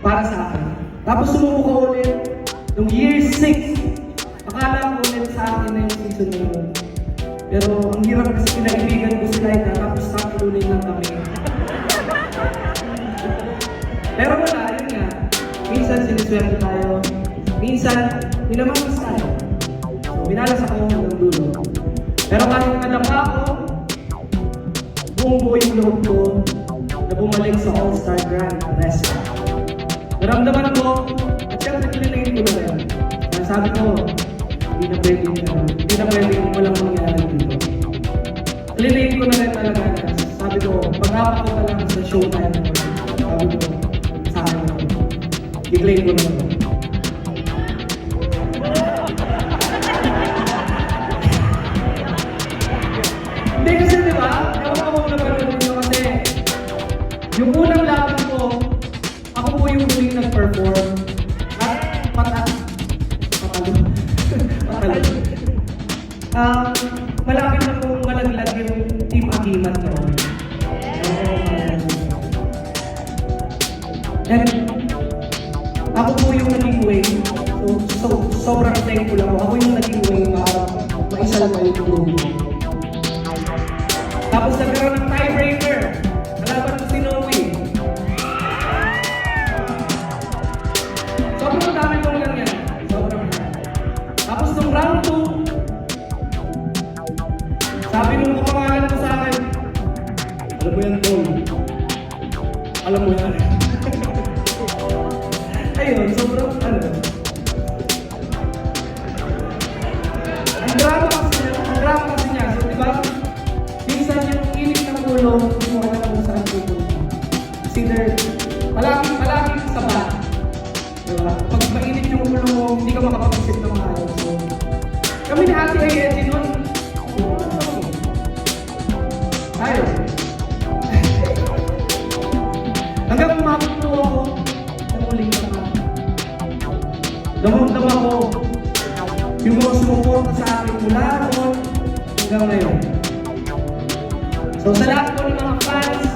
para sa akin. Tapos sumuko ko ulit nung year 6. Akala ko ulit sa akin na yung season na yun. Pero ang hirap kasi pinaibigan ko sila ito, tapos nakatuloy lang kami. Pero wala, yun nga. Minsan siniswerte tayo. Minsan, minamamas tayo. So, minalas ako hanggang dulo. Pero kahit nadapa ako, buong buo yung loob ko na bumalik sa All-Star Grand Restaurant. Naramdaman ko, at siyempre pinilingin ko na rin. Kaya sabi ko, hindi na pwedeng walang mangyari dito. Pinilingin ko na rin talaga na sabi ko, pag-apak ko talaga sa showtime ko. Sabi ko, sa akin ako. I-claim ko na rin. Hindi kasi diba, ewan ko kung nagkaroon nyo kasi yung unang laban ko, ako po yung huling nag-perform at patalo. Malapit na pong malaglag yung Team Agimat noon. And ako po yung naging way. So sobrang thankful ako. Ako yung naging way para maisal ko yung group. Tapos nagkaroon ng tiebreaker. Nalaban ko si Noe. Sobrang dami kong lang yan. Sobrang dami. Tapos nung round 2, sabi nung kapangalan ko sa akin, alam mo yan, Tom. Alam mo yan. Ayun, sobrang ano. Ang drama kasi niya. So, diba? Minsan yung init ng ulo, hindi mo alam kung saan pupunta. Consider, palaging sa bat. Diba? Pag mainit yung ulo mo, hindi ka makapag-isip ng maayos. So, kami ni Ate Ayensi nun, tayo. Hanggang umabot po ako, namuling naman. Damang-dam ako, yung mga sumuporta sa akin mula noon hanggang ngayon. So sa lahat po ng mga fans,